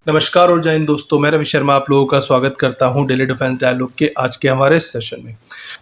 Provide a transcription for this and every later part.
नमस्कार और जय हिंद दोस्तों, मैं रवि शर्मा आप लोगों का स्वागत करता हूं डेली डिफेंस डायलॉग के आज के हमारे सेशन में।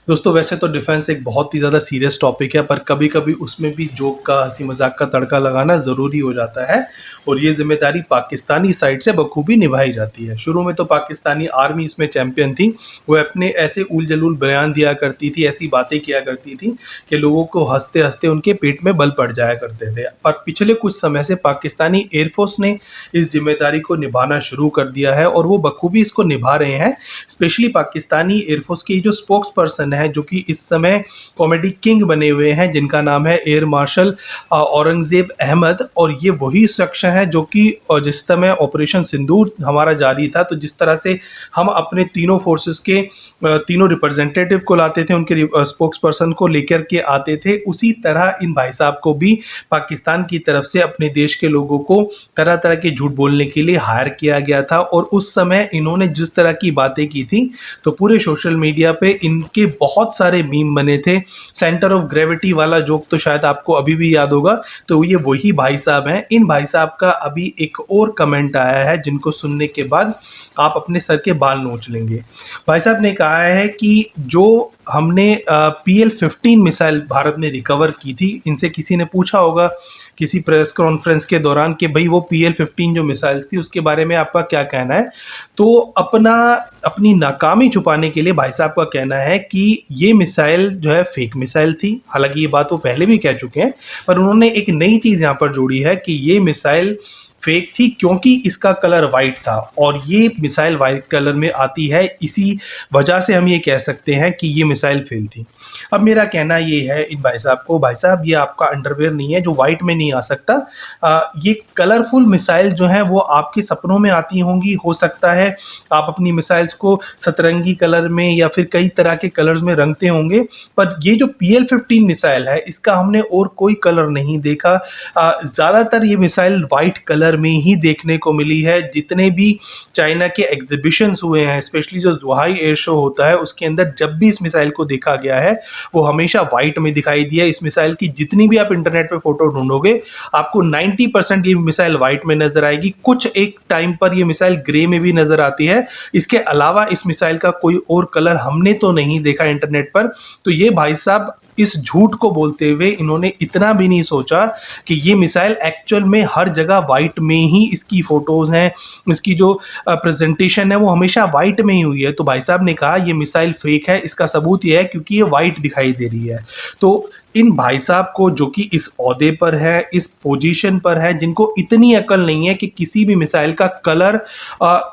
दोस्तों, वैसे तो डिफेंस एक बहुत ही ज़्यादा सीरियस टॉपिक है, पर कभी-कभी उसमें भी जोक का, हंसी मजाक का तड़का लगाना ज़रूरी हो जाता है और ये जिम्मेदारी पाकिस्तानी साइड से बखूबी निभाई जाती है। शुरू में तो पाकिस्तानी आर्मी इसमें चैंपियन थी। वो अपने ऐसे उल जलूल बयान दिया करती थी, ऐसी बातें किया करती थी कि लोगों को हंसते हंसते उनके पेट में बल पड़ जाया करते थे। पर पिछले कुछ समय से पाकिस्तानी एयरफोर्स ने इस जिम्मेदारी को निभाना शुरू कर दिया है और वो बखूबी इसको निभा रहे हैं। स्पेशली पाकिस्तानी एयरफोर्स के जो स्पोक्स पर्सन है, जो कि इस समय कॉमेडी किंग बने हुए हैं, जिनका नाम है एयर मार्शल औरंगजेब अहमद। और ये वही शख्स है जो कि जिस समय ऑपरेशन सिंदूर हमारा जारी था, तो जिस तरह से हम अपने तीनों फोर्सेस के तीनों रिप्रेजेंटेटिव को लाते थे, उनके स्पोक्स पर्सन को लेकर के आते थे, उसी तरह इन भाई साहब को भी पाकिस्तान की तरफ से अपने देश के लोगों को तरह तरह के झूठ बोलने के लिए हायर किया गया था। और उस समय इन्होंने जिस तरह की बातें की थी, तो पूरे सोशल मीडिया पे इनके बहुत सारे मीम बने थे। सेंटर ऑफ ग्रेविटी वाला जोक तो शायद आपको अभी भी याद होगा। तो ये वही भाई साहब हैं। इन भाई साहब का अभी एक और कमेंट आया है, जिनको सुनने के बाद आप अपने सर के बाल नोच लेंगे। भाई साहब ने कहा है कि जो हमने PL-15 मिसाइल भारत में रिकवर की थी, इनसे किसी ने पूछा होगा किसी प्रेस कॉन्फ्रेंस के दौरान कि भाई वो PL-15 जो मिसाइल्स थी उसके बारे में आपका क्या कहना है। तो अपनी नाकामी छुपाने के लिए भाई साहब का कहना है कि ये मिसाइल जो है फेक मिसाइल थी। हालांकि ये बात वो पहले भी कह चुके हैं, पर उन्होंने एक नई चीज़ यहाँ पर जोड़ी है कि ये मिसाइल फेक थी क्योंकि इसका कलर वाइट था और ये मिसाइल वाइट कलर में आती है। इसी वजह से हम ये कह सकते हैं कि ये मिसाइल फेल थी। अब मेरा कहना ये है इन भाई साहब को, भाई साहब ये आपका अंडरवेयर नहीं है जो वाइट में नहीं आ सकता। ये कलरफुल मिसाइल जो है वो आपके सपनों में आती होंगी। हो सकता है आप अपनी मिसाइल्स को सतरंगी कलर में या फिर कई तरह के कलर्स में रंगते होंगे, पर ये जो PL-15 मिसाइल है इसका हमने और कोई कलर नहीं देखा। ज़्यादातर ये मिसाइल वाइट कलर में ही देखने को मिली है। जितने भी चाइना के एग्जीबिशंस हुए हैं, स्पेशली जो जुहाई एयर शो होता है, उसके अंदर जब भी इस मिसाइल को देखा गया है वो हमेशा वाइट में दिखाई दिया। इस मिसाइल की जितनी भी आप इंटरनेट पे फोटो ढूंढोगे, आपको 90% ये मिसाइल वाइट में नजर आएगी। कुछ एक टाइम पर ये मिसाइल ग्रे में भी नजर आती है। इसके अलावा इस मिसाइल का कोई और कलर हमने तो नहीं देखा इंटरनेट पर। तो ये भाई साहब इस झूठ को बोलते हुए इन्होंने इतना भी नहीं सोचा कि ये मिसाइल एक्चुअल में हर जगह वाइट में ही इसकी फोटोज हैं, इसकी जो प्रेजेंटेशन है वो हमेशा वाइट में ही हुई है। तो भाई साहब ने कहा ये मिसाइल फेक है, इसका सबूत ये है क्योंकि ये वाइट दिखाई दे रही है। तो इन भाई साहब को, जो कि इस ओहदे पर है, इस पोजीशन पर है, जिनको इतनी अकल नहीं है कि किसी भी मिसाइल का कलर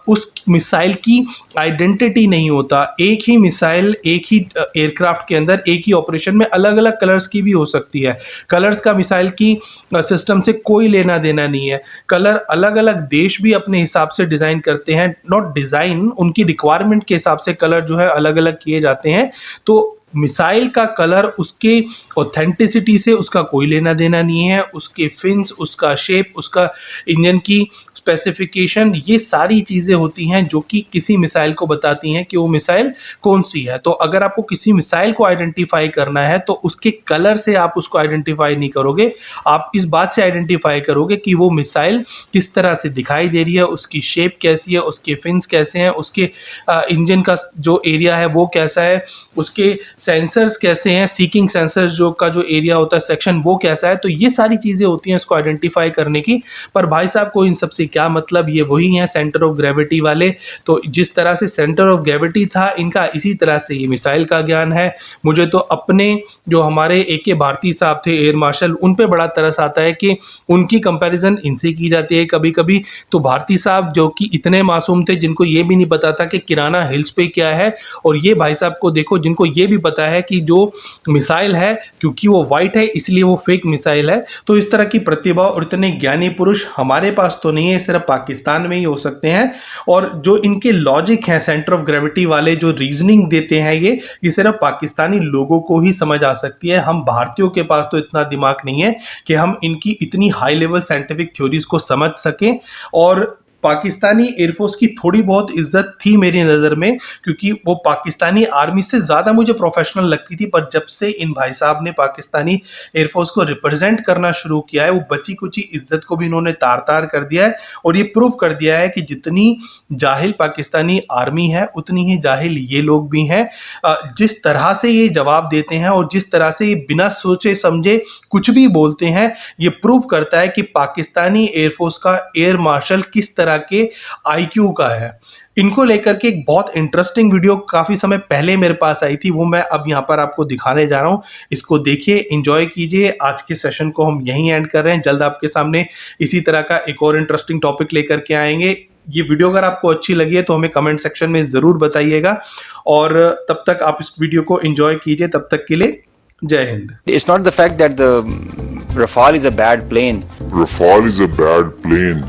उस मिसाइल की आइडेंटिटी नहीं होता। एक ही मिसाइल एक ही एयरक्राफ्ट के अंदर एक ही ऑपरेशन में अलग अलग कलर्स की भी हो सकती है। कलर्स का मिसाइल की सिस्टम से कोई लेना देना नहीं है। कलर अलग अलग देश भी अपने हिसाब से डिज़ाइन करते हैं, नॉट डिज़ाइन, उनकी रिक्वायरमेंट के हिसाब से कलर जो है अलग अलग किए जाते हैं। तो मिसाइल का कलर उसके ऑथेंटिसिटी से उसका कोई लेना देना नहीं है। उसके फिन्स, उसका शेप, उसका इंजन की स्पेसिफिकेशन, ये सारी चीज़ें होती हैं जो कि किसी मिसाइल को बताती हैं कि वो मिसाइल कौन सी है। तो अगर आपको किसी मिसाइल को आइडेंटिफाई करना है तो उसके कलर से आप उसको आइडेंटिफाई नहीं करोगे, आप इस बात से आइडेंटिफाई करोगे कि वो मिसाइल किस तरह से दिखाई दे रही है, उसकी शेप कैसी है, उसके फिन्स कैसे हैं, उसके इंजन का जो एरिया है वो कैसा है, उसके सेंसर्स कैसे हैं, सीकिंग सेंसर्स जो एरिया होता है सेक्शन वो कैसा है। तो ये सारी चीज़ें होती हैं इसको आइडेंटिफाई करने की। पर भाई साहब को इन सबसे क्या मतलब, ये वही हैं सेंटर ऑफ ग्रेविटी वाले। तो जिस तरह से सेंटर ऑफ ग्रेविटी था इनका, इसी तरह से ये मिसाइल का ज्ञान है। मुझे तो अपने जो हमारे AK भारती साहब थे एयर मार्शल, उन पे बड़ा तरस आता है कि उनकी कंपैरिजन इनसे की जाती है कभी कभी। तो भारती साहब जो कि इतने मासूम थे, जिनको ये भी नहीं पता था कि किराना हिल्स पे क्या है, और ये भाई साहब को देखो जिनको ये भी पता है कि जो मिसाइल है क्योंकि वो वाइट है इसलिए वो फेक मिसाइल है। तो इस तरह की प्रतिभा और इतने ज्ञानी पुरुष हमारे पास तो नहीं है, सिर्फ पाकिस्तान में ही हो सकते हैं। और जो इनके लॉजिक हैं सेंटर ऑफ ग्रेविटी वाले, जो रीजनिंग देते हैं, ये सिर्फ पाकिस्तानी लोगों को ही समझ आ सकती है। हम भारतीयों के पास तो इतना दिमाग नहीं है कि हम इनकी इतनी हाई लेवल साइंटिफिक थ्योरीज को समझ सकें। और पाकिस्तानी एयरफोर्स की थोड़ी बहुत इज्जत थी मेरी नज़र में, क्योंकि वो पाकिस्तानी आर्मी से ज़्यादा मुझे प्रोफेशनल लगती थी। पर जब से इन भाई साहब ने पाकिस्तानी एयरफोर्स को रिप्रेजेंट करना शुरू किया है, वो बची कुची इज्जत को भी इन्होंने तार तार कर दिया है और ये प्रूव कर दिया है कि जितनी जाहिल पाकिस्तानी आर्मी है उतनी ही जाहिल ये लोग भी हैं। जिस तरह से ये जवाब देते हैं और जिस तरह से ये बिना सोचे समझे कुछ भी बोलते हैं, ये प्रूव करता है कि पाकिस्तानी एयरफोर्स का एयर मार्शल किस तरह के आईक्यू का है। इनको लेकर के एक बहुत इंटरेस्टिंग वीडियो काफ़ी समय पहले मेरे पास आई थी, वो मैं अब यहाँ पर आपको दिखाने जा रहा हूँ। इसको देखिए, एंजॉय कीजिए। आज के सेशन को हम यहीं एंड कर रहे हैं। जल्द आपके सामने इसी तरह का एक और इंटरेस्टिंग टॉपिक लेकर के आएंगे। ये वीडियो अगर आपको अच्छी लगी है तो हमें कमेंट सेक्शन में ज़रूर बताइएगा, और तब तक आप इस वीडियो को एंजॉय कीजिए। तब तक के लिए जय Hind. It's not the fact that the Rafale is a bad plane. Rafale is a bad plane.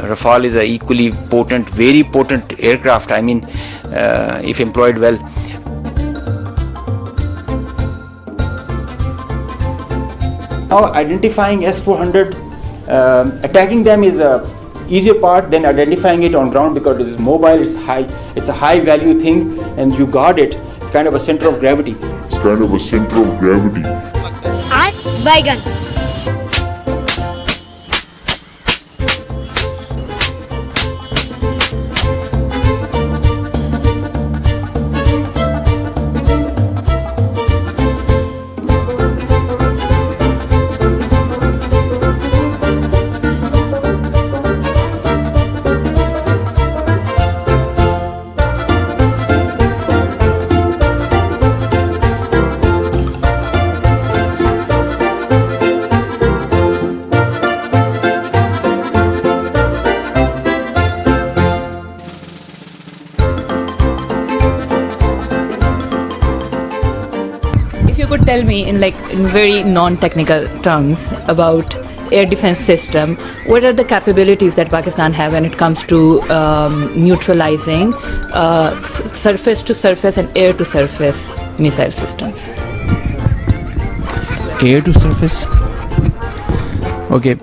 Rafale is a equally potent, very potent aircraft. I mean, if employed well. Now, identifying S-400, attacking them is a easier part than identifying it on ground, because it is mobile, it's a high value thing, and you guard it. It's kind of a center of gravity. It's kind of a center of gravity. Baigan. If you could tell me in very non-technical terms about air defense system, what are the capabilities that Pakistan have when it comes to neutralizing surface to surface and air to surface missile systems? Air to surface. Okay,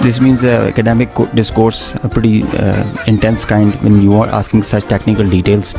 this means academic discourse, a pretty intense kind when you are asking such technical details.